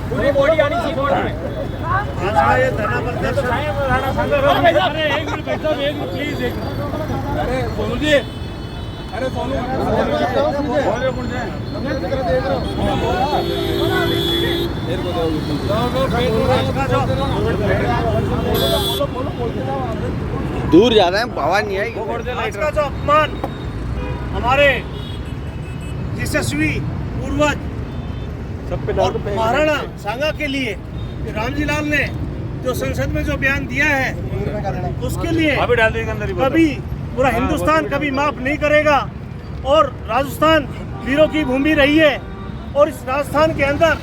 पूरी बॉडी आनी चाहिए बोर्ड में। ये धरना प्रदर्शन अरे एक मिनट भाई साहब, एक मिनट प्लीज, एक मिनट। अरे सोनू जी, अरे सोनू दूर जा रहे हैं, हवा नहीं आएगी। आज का जो अपमान हमारे यशस्वी पूर्वज और महाराणा सांगा के लिए रामजी लाल ने जो संसद में जो बयान दिया है उसके लिए कभी पूरा हिंदुस्तान कभी माफ नहीं करेगा। और राजस्थान वीरों की भूमि रही है और इस राजस्थान के अंदर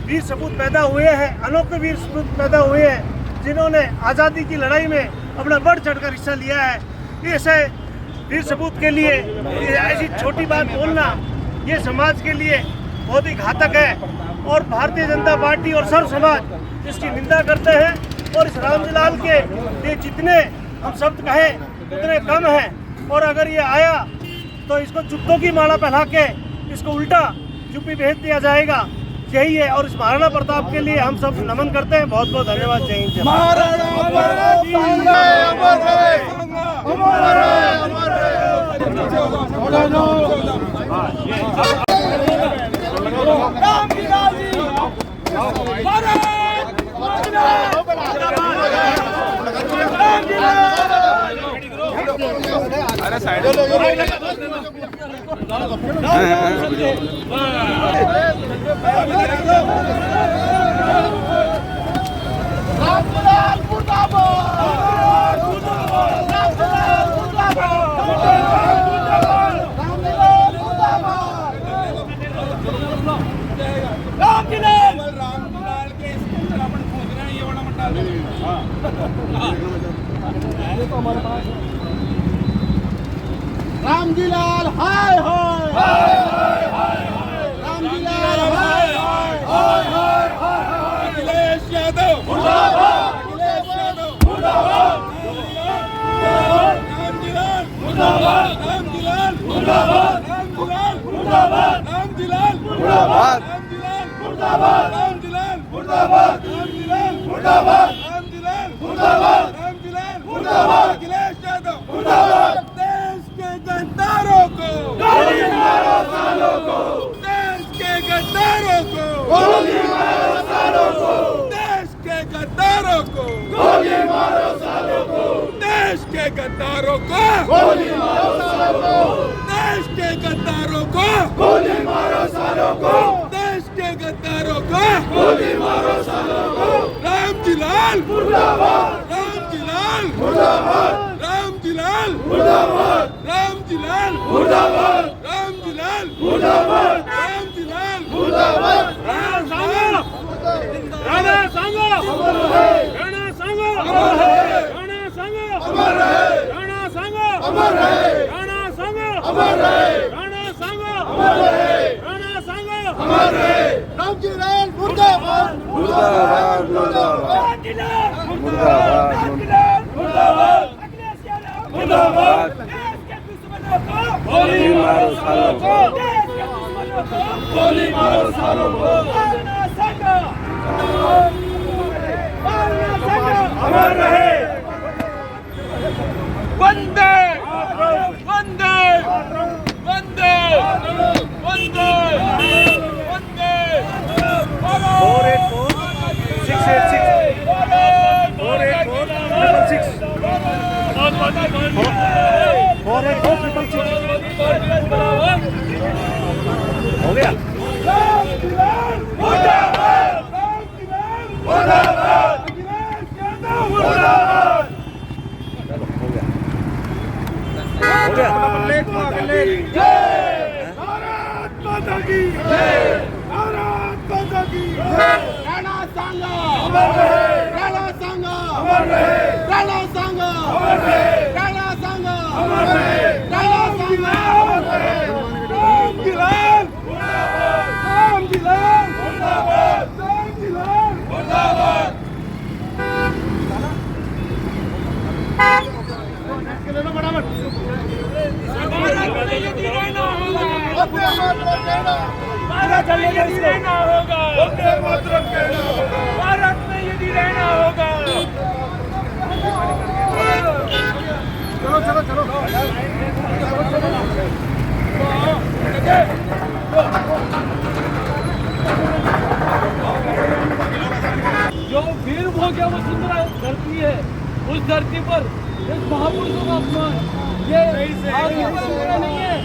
वीर सपूत पैदा हुए हैं, अनोखे वीर सपूत पैदा हुए हैं जिन्होंने आज़ादी की लड़ाई में अपना बढ़ चढ़कर हिस्सा लिया है। ऐसे वीर सपूत के लिए ऐसी छोटी बात बोलना ये समाज के लिए बहुत ही घातक है और भारतीय जनता पार्टी और सर्व समाज इसकी निंदा करते हैं। और इस रामजी लाल के लिए जितने हम शब्द कहें उतने कम हैं। और अगर ये आया तो इसको जूतों की माला पहना के इसको उल्टा यूपी भेज दिया जाएगा, यही है। और इस महाराणा प्रताप के लिए हम सब नमन करते हैं। बहुत बहुत धन्यवाद। जय हिंद। अरे साइड रामजी लाल हाय हाय, रामजी लाल हाय हाय, अखिलेश यादव मुर्दाबाद, अखिलेश यादव मुर्दाबाद, रामजी लाल मुर्दाबाद, रामजी लाल मुर्दाबाद, रामजी लाल मुर्दाबाद, रामजी लाल मुर्दाबाद, रामजी लाल मुर्दाबाद, रामजी लाल मुर्दाबाद, रामजी लाल मुर्दाबाद, रामजी लाल मुर्दाबाद, रामजी लाल मुर्दाबाद, अखिलेश यादव मुर्दाबाद। देश के गद्दारों को गोली मारो, सालों को देश के गद्दारों को गोली मारो, सालों को देश के गद्दारों को गोली मारो, सालों को देश के गद्दारों को गोली मारो, सालों को देश के गद्दारों को गोली मारो, सालों को देश के गद्दारों को गोली मारो, सालों को। रामजी लाल मुर्दाबाद, रामजी लाल मुर्दाबाद, रामजी लाल मुर्दाबाद, रामजी लाल मुर्दाबाद, रामजी लाल मुर्दाबाद, रामजी लाल मुर्दाबाद। राणा सांगा, राणा सांगा अमर रहे, राणा सांगा अमर रहे, राणा सांगा अमर रहे, राणा सांगा अमर रहे, राणा सांगा अमर रहे, राणा सांगा अमर रहे, राणा सांगा अमर रहे। रामजी लाल मुर्दाबाद, मुर्दाबाद, मुर्दाबाद, रामजी लाल मुर्दाबाद, रामजी लाल मुर्दाबाद, अखिलेश यादव मुर्दाबाद। देश के दुश्मनों को गोली मारो, सालों को देश के दुश्मनों को गोली मारो, सालों को। राणा सांगा, राणा सांगा अमर रहे। वंदे वंदे वंदे वंदे वंदे 48466 हो गया। राणा सांगा अमर रहे, राणा सांगा अमर रहे, राणा सांगा अमर रहे, राणा सांगा अमर रहे, राणा सांगा अमर रहे। रामजी लाल मुर्दाबाद, रामजी लाल मुर्दाबाद, रामजी लाल मुर्दाबाद। बड़ा यदि रहना होगा, वंदे मातरम कहना होगा। भारत में यदि रहना होगा। जो वीर भोग्य वसुंधरा धरती है, उस धरती पर इस महापुरुषों का अपमान ये आज की परंपरा नहीं है,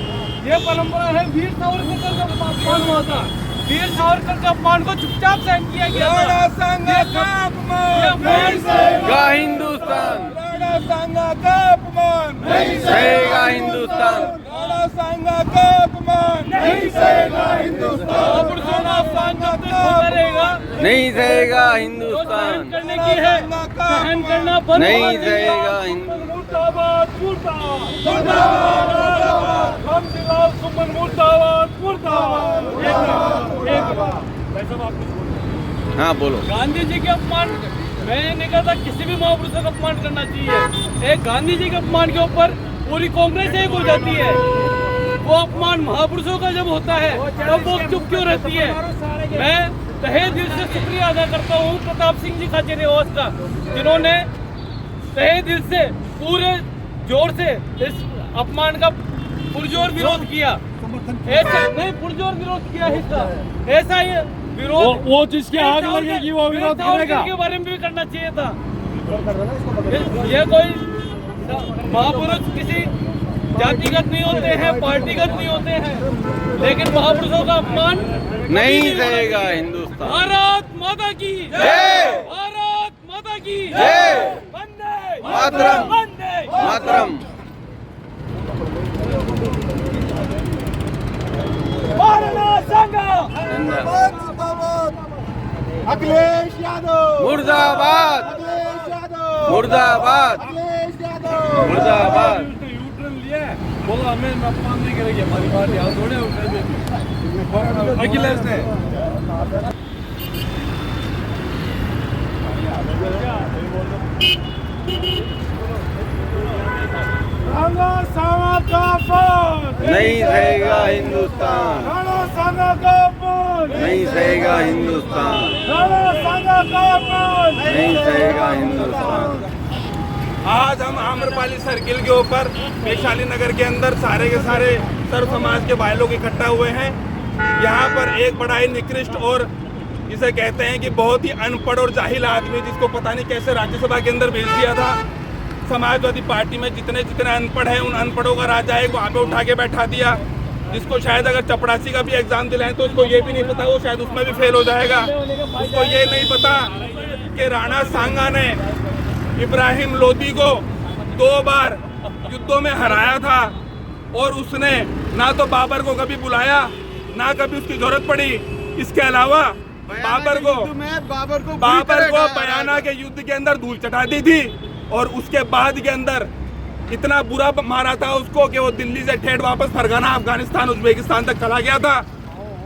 ये परंपरा है वीर सावरकर का अपमान हुआ था। वीर सावरकर के अपमान को चुपचाप सहन किया गया था। राणा सांगा का अपमान नहीं सहेगा हिंदुस्तान, राणा सांगा का अपमान नहीं सहेगा हिंदुस्तान, राणा सांगा का अपमान नहीं सहेगा हिंदुस्तान। महापुरुषों का अपमान जब तक होता रहेगा, नहीं सहेगा जो सहन हिंदुस्तान, करने की है सहन करना बंद नहीं होगा। सहेगा हिंदुस्तान। मुर्दाबाद मुर्दाबाद रामजीलाल सुमन मुर्दाबाद मुर्दाबाद। एक बात भाई साहब, आप कुछ बोलो। हाँ बोलो। गांधी जी के अपमान, मैं नहीं कहता किसी भी महापुरुषों का अपमान करना चाहिए। एक गांधी जी के अपमान के ऊपर पूरी कांग्रेस एक हो जाती है। वो अपमान महापुरुषों का जब होता है तब वो चुप क्यों रहती है? मैं तहे दिल से शुक्रिया अदा करता हूँ प्रताप सिंह जी खाचरियावास का, जिन्होंने तहे दिल से पूरे जोर से इस अपमान का पुरजोर विरोध किया। ऐसा नहीं, पुरजोर विरोध किया इसका, ऐसा ही विरोध वो जिसकी आग लगेगी वो विरोध करेगा। के बारे में भी करना चाहिए था। ये कोई महापुरुष किसी जातिगत नहीं होते हैं, पार्टीगत नहीं होते हैं, लेकिन महापुरुषों का अपमान नहीं सहेगा हिंदुस्तान। भारत माता की जय, भारत माता की जय, वंदे मातरम, वंदे मातरम। भारत संघा अखिलेश यादव मुर्दाबाद, अखिलेश यादव मुर्दाबाद, अखिलेश यादव मुर्दाबाद। यूटर्न लिया है, बोला हमें अपमान नहीं करेगी हमारी पार्टी, हाथ थोड़े उठने देगी अखिलेश ने। राणा सांगा का अपमान नहीं सहेगा हिंदुस्तान, राणा सांगा का अपमान नहीं सहेगा हिंदुस्तान, राणा सांगा का अपमान नहीं सहेगा हिंदुस्तान। आज हम आम्रपाली सर्किल के ऊपर वैशाली नगर के अंदर सारे के सारे सर्व समाज के भाई लोग इकट्ठा हुए हैं। यहाँ पर एक बड़ा ही निकृष्ट और जिसे कहते हैं कि बहुत ही अनपढ़ और जाहिल आदमी, जिसको पता नहीं कैसे राज्यसभा के अंदर भेज दिया था। समाजवादी पार्टी में जितने जितने अनपढ़ हैं उन अनपढ़ों का राजा एक वहाँ पे उठा के बैठा दिया, जिसको शायद अगर चपरासी का भी एग्जाम दिलाएं तो उसको ये भी नहीं पता, वो शायद उसमें भी फेल हो जाएगा। उसको ये नहीं पता कि राणा सांगा ने इब्राहिम लोदी को 2 बार युद्धों में हराया था और उसने ना तो बाबर को कभी बुलाया, ना कभी उसकी जरूरत पड़ी। इसके अलावा बाबर को बयाना के युद्ध के अंदर धूल चटा दी थी और उसके बाद के अंदर इतना बुरा मारा था उसको कि वो दिल्ली से ठेठ वापस फरगाना, अफगानिस्तान, उज्बेकिस्तान तक चला गया था।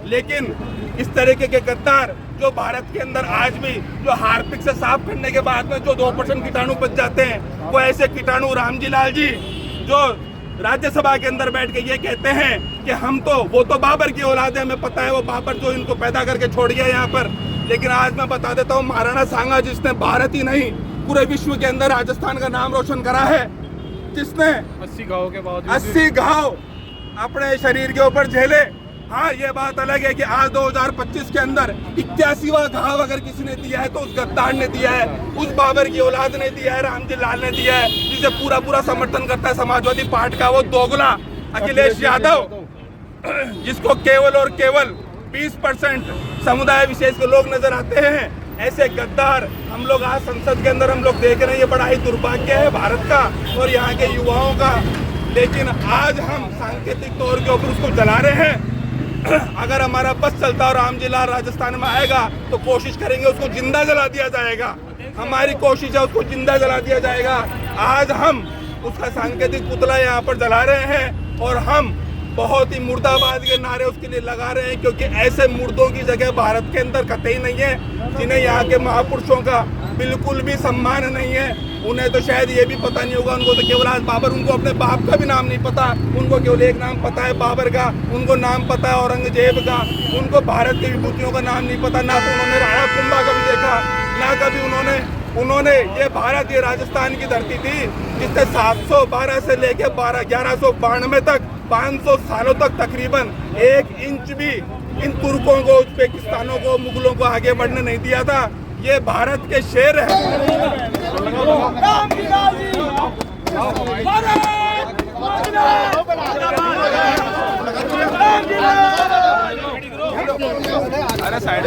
लेकिन इस तरीके के गद्दार जो भारत के अंदर आज भी जो हार्पिक से साफ करने के बाद में जो 2% कीटाणु बच जाते हैं, वो ऐसे कीटाणु रामजी लाल जी जो राज्यसभा के अंदर बैठ के ये कहते हैं कि हम तो वो तो बाबर की औलाद है, हमें पता है वो बाबर जो इनको पैदा करके छोड़ गया यहाँ पर। लेकिन आज मैं बता देता हूँ, महाराणा सांगा जिसने भारत ही नहीं पूरे विश्व के अंदर राजस्थान का नाम रोशन करा है, जिसने 80 घाव के बाद 80 घाव अपने शरीर के ऊपर झेले। हाँ, ये बात अलग है कि आज 2025 के अंदर 81वां घाव अगर किसी ने दिया है तो उस गद्दार ने दिया है, उस बाबर की औलाद ने दिया है, रामजी लाल ने दिया है, जिसे पूरा पूरा समर्थन करता है समाजवादी पार्टी का वो दोगला अखिलेश यादव, जिसको केवल और केवल 20% समुदाय विशेष के लोग नजर आते हैं। ऐसे गद्दार हम लोग आज संसद के अंदर हम लोग देख रहे हैं। ये बड़ा ही दुर्भाग्य है भारत का और यहाँ के युवाओं का। लेकिन आज हम सांकेतिक तौर के ऊपर उसको जला रहे हैं। अगर हमारा बस चलता और रामजी लाल राजस्थान में आएगा तो कोशिश करेंगे उसको जिंदा जला दिया जाएगा। हमारी कोशिश है उसको जिंदा जला दिया जाएगा। आज हम उसका सांकेतिक पुतला यहाँ पर जला रहे हैं और हम बहुत ही मुर्दाबाद के नारे उसके लिए लगा रहे हैं, क्योंकि ऐसे मुर्दों की जगह भारत के अंदर कतई नहीं है, जिन्हें यहाँ के महापुरुषों का बिल्कुल भी सम्मान नहीं है। उन्हें तो शायद ये भी पता नहीं होगा, उनको तो केवल आज बाबर, उनको अपने बाप का भी नाम नहीं पता, उनको केवल एक नाम पता है बाबर का, उनको नाम पता है औरंगजेब का, उनको भारत की विभूतियों का नाम नहीं पता, ना तो उन्होंने राणा कुंभा कभी देखा, ना कभी उन्होंने ये भारत, ये राजस्थान की धरती थी जिससे 712 से लेके 1192 तक 500 सालों तक तकरीबन 1 इंच भी इन तुर्कों को, उज्बेकिस्तानों को, मुगलों को आगे बढ़ने नहीं दिया था। ये भारत के शेर है। अरे साइड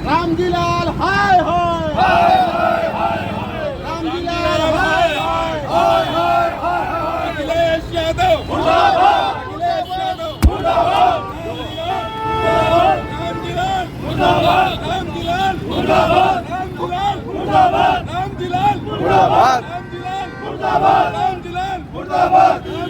रामजीलाल हाय हाय, रामजीलाल हाय हाय, अखिलेश यादव मुर्दाबाद, अखिलेश यादव मुर्दाबाद, रामजीलाल मुर्दाबाद, रामजीलाल मुर्दाबाद, रामजीलाल मुर्दाबाद, रामजीलाल मुर्दाबाद, रामजीलाल मुर्दाबाद,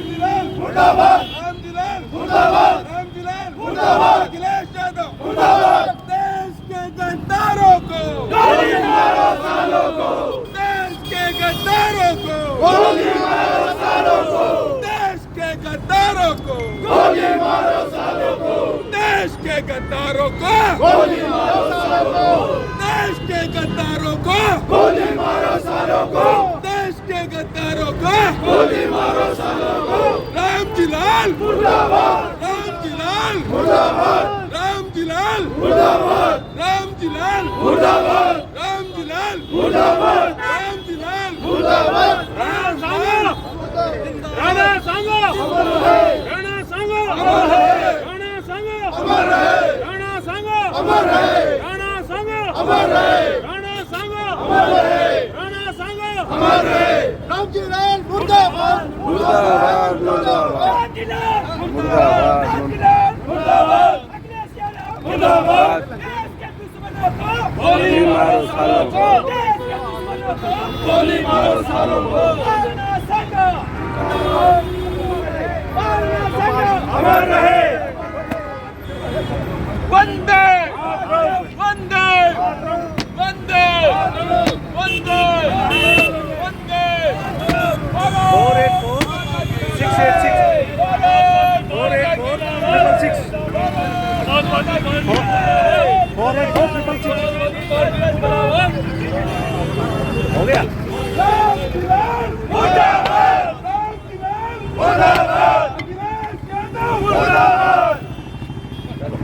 रामजीलाल मुर्दाबाद, रामजीलाल मुर्दाबाद, रामजीलाल मुर्दाबाद, रामजीलाल मुर्दाबाद, अखिलेश यादव मुर्दाबाद। देश के गद्दारों को गोली मारो, सालों को देश के गद्दारों को गोली मारो, सालों को देश के गद्दारों को गोली मारो, सालों को देश के गद्दारों को गोली मारो, सालों को देश के गद्दारों को गोली मारो, सालों को देश के गद्दारों को गोली मारो, सालों को। रामजीलाल मुर्दाबाद, रामजीलाल मुर्दाबाद, रामजीलाल मुर्दाबाद, रामजीलाल मुर्दाबाद, रामजीलाल मुर्दाबाद, रामजीलाल मुर्दाबाद, राणा सांगा, राणा सांगा अमर है, राणा सांगा अमर है, राणा सांगा अमर है, राणा सांगा अमर है, राणा सांगा अमर है, राणा सांगा अमर है, राणा सांगा अमर है। रामजीलाल मुर्दाबाद, मुर्दाबाद, मुर्दाबाद, रामजीलाल मुर्दाबाद, रामजीलाल मुर्दाबाद, अखिलेश यादव मुर्दाबाद। देश के दुश्मनों को गोली मारो, सालों को देश के दुश्मनों को गोली मारो, सालों को। राणा सांगा, राणा सांगा अमर रहे। वंदे वंदे वंदे वंदे वंदे 484 686 484 हो गया। रामजीलाल मुर्दाबाद, रामजीलाल मुर्दाबाद, अखिलेश यादव मुर्दाबाद।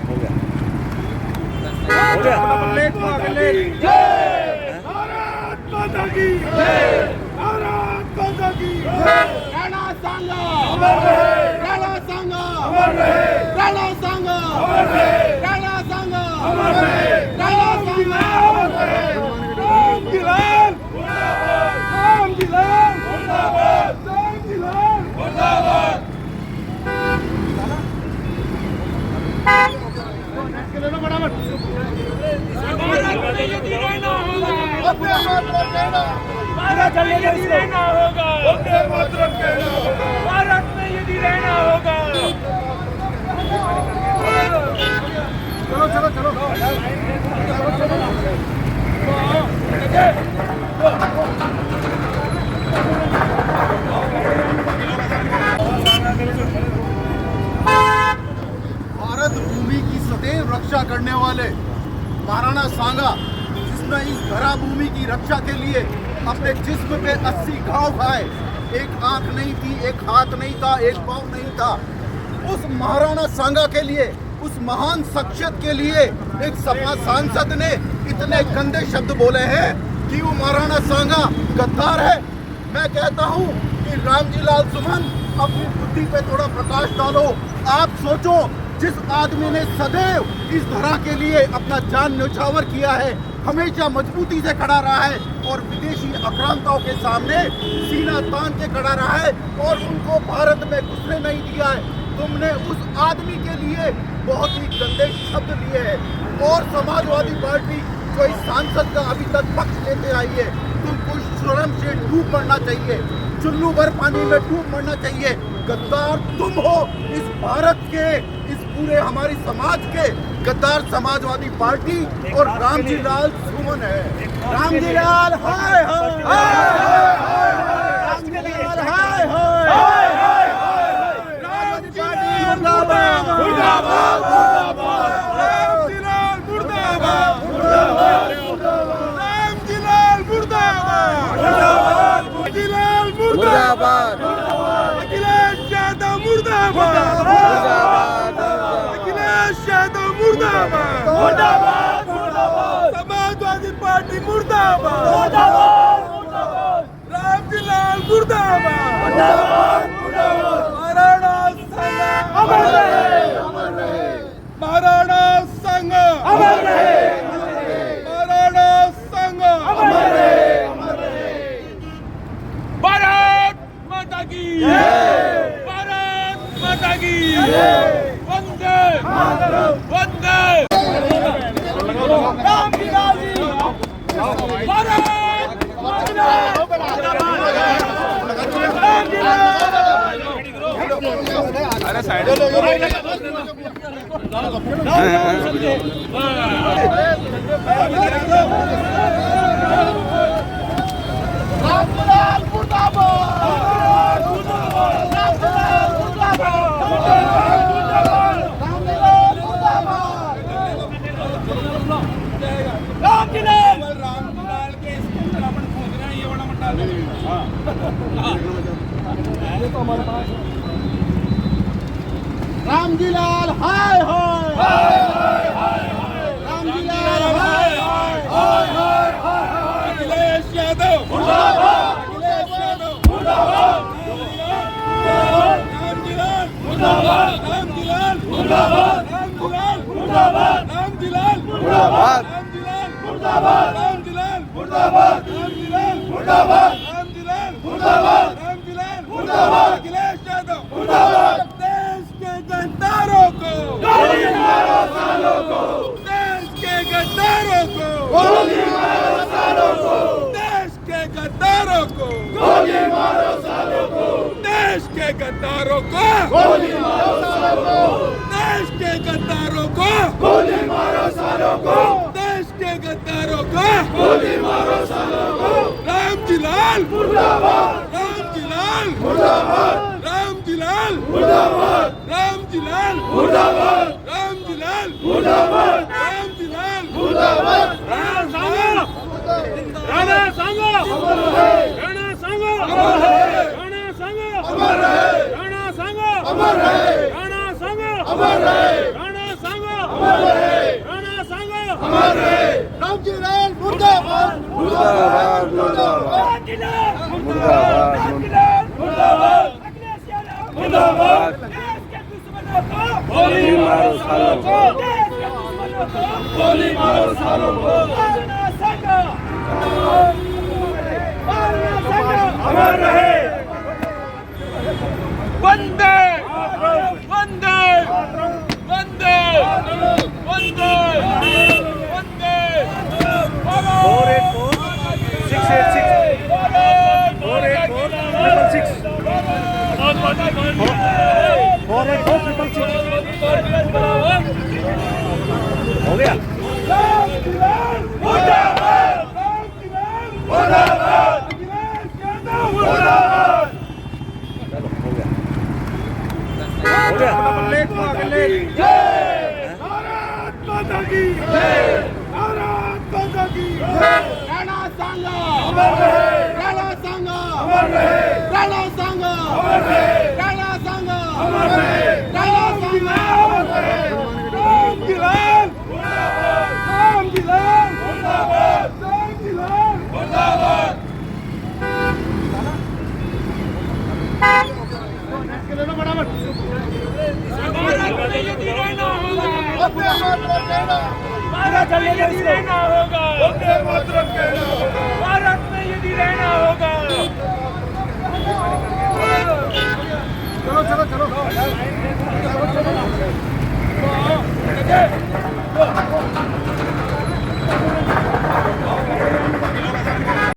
हो गया। जय भारत माता की जय, भारत माता की जय। राणा सांगा अमर रहे, राणा सांगा अमर रहे, राणा सांगा अमर रहे, राणा सांगा अमर रहे, राणा सांगा अमर रहे। रामजीलाल मुर्दाबाद, रामजीलाल मुर्दाबाद, रामजीलाल मुर्दाबाद। भारत में यदि रहना होगा, वंदे मातरम कहना होगा, भारत में यदि रहना होगा। भारत भूमि की सदैव रक्षा करने वाले महाराणा सांगा, जिसने इस धरा भूमि की रक्षा के लिए अपने जिस्म पे 80 घाव खाए, एक आंख नहीं थी, एक हाथ नहीं था, एक पाँव नहीं था, उस महाराणा सांगा के लिए, उस महान शख्सियत के लिए एक सपा सांसद ने इतने गंदे शब्द बोले हैं कि वो महाराणा सांगा गद्दार है। मैं कहता हूँ कि रामजीलाल सुमन अपनी बुद्धि पे थोड़ा प्रकाश डालो। आप सोचो, जिस आदमी ने सदैव इस धरा के लिए अपना जान न्यौछावर किया है, हमेशा मजबूती से खड़ा रहा है, और विदेशी आक्रांताओं के सामने सीना तान के खड़ा रहा है और उनको भारत में घुसने नहीं दिया है। तुमने उस आदमी के लिए बहुत ही गंदे शब्द लिए हैं और समाजवादी पार्टी जो इस सांसद का अभी तक पक्ष लेते आई है, तुमको शर्म से डूब मरना चाहिए, चुल्लू भर पानी में डूब मरना चाहिए। गद्दार तुम हो, इस भारत के, इस पूरे हमारे समाज के गद्दार समाजवादी पार्टी और रामजी लाल सुमन है। रामजी लाल हाय हाय, रामजी लाल हाय हाय, रामजी पार्टी मुर्दाबाद मुर्दाबाद मुर्दाबाद, रामजी लाल मुर्दाबाद मुर्दाबाद, रामजी लाल मुर्दाबाद मुर्दाबाद, रामजी लाल मुर्दाबाद, अखिलेश यादव मुर्दाबाद मुर्दाबाद, अखिलेश यादव मुर्दाबाद मुर्दाबाद मुर्दाबाद, समाजवादी पार्टी मुर्दाबाद मुर्दाबाद मुर्दाबाद, रामजी लाल मुर्दाबाद मुर्दाबाद मुर्दाबाद, महाराणा संघ अमर रहे अमर रहे, महाराणा संघ अमर रहे अमर रहे, महाराणा संघ अमर रहे अमर रहे। भारत माता की जय, भारत माता की जय, वंदे मातरम वंदे रामजी लाल जी, भारत माता रामजी लाल। अरे साइड रामलाल मुर्दाबाद मुर्दाबाद, रामलाल मुर्दाबाद मुर्दाबाद, रामलाल मुर्दाबाद, रामलाल रामलाल के स्कूटर अपन खोद रहे हैं, ये बड़ा मट्टा है। ये तो हमारे पास रामजी लाल हाय हाय हाय हाय, रामजी लाल हाय हाय हाय हाय, अखिलेश यादव मुर्दाबाद, अखिलेश यादव मुर्दाबाद, रामजी लाल मुर्दाबाद, रामजी लाल मुर्दाबाद, रामजी लाल मुर्दाबाद, रामजी लाल मुर्दाबाद, रामजी लाल मुर्दाबाद, रामजी लाल मुर्दाबाद, रामजी लाल मुर्दाबाद, रामजी लाल मुर्दाबाद, रामजी लाल मुर्दाबाद, अखिलेश यादव मुर्दाबाद। देश के गद्दारों को गोली मारो सालों को, देश के गद्दारों को गोली मारो सालों को, देश के गद्दारों को गोली मारो सालों को, देश के गद्दारों को गोली मारो सालों को, देश के गद्दारों को गोली मारो सालों को, देश के गद्दारों को गोली मारो सालों को। रामजी लाल मुर्दाबाद, रामजी लाल मुर्दाबाद, रामजी लाल मुर्दाबाद, रामजी लाल मुर्दाबाद, रामजी लाल मुर्दाबाद, रामजी लाल मुर्दाबाद, राणा संघ राणा संघ अमर रहे, राणा संघ अमर रहे, राणा संघ अमर रहे, राणा संघ अमर रहे, राणा संघ अमर रहे, राणा संघ अमर रहे, राणा संघ अमर रहे। रामजी लाल मुर्दाबाद मुर्दाबाद मुर्दाबाद रामजी लाल मुर्दाबाद मुर्दाबाद, अखिलेश यादव मुर्दाबाद, देश के दुश्मनों को गोली मारो सालों को, देश के दुश्मनों को गोली मारो सालों को, राणा संघ अमर रहे। वंदे वंदे वंदे वंदे वंदे 484 हो गया। राणा संघ अमर रहे, राणा संघ अमर रहे, राणा संघ अमर रहे, राणा संघ अमर रहे, राणा संघ अमर रहे। रामजी लाल मुर्दाबाद, रामजी लाल मुर्दाबाद, रामजी लाल मुर्दाबाद। भारत आजादी रहना होगा। चलो चलो चलो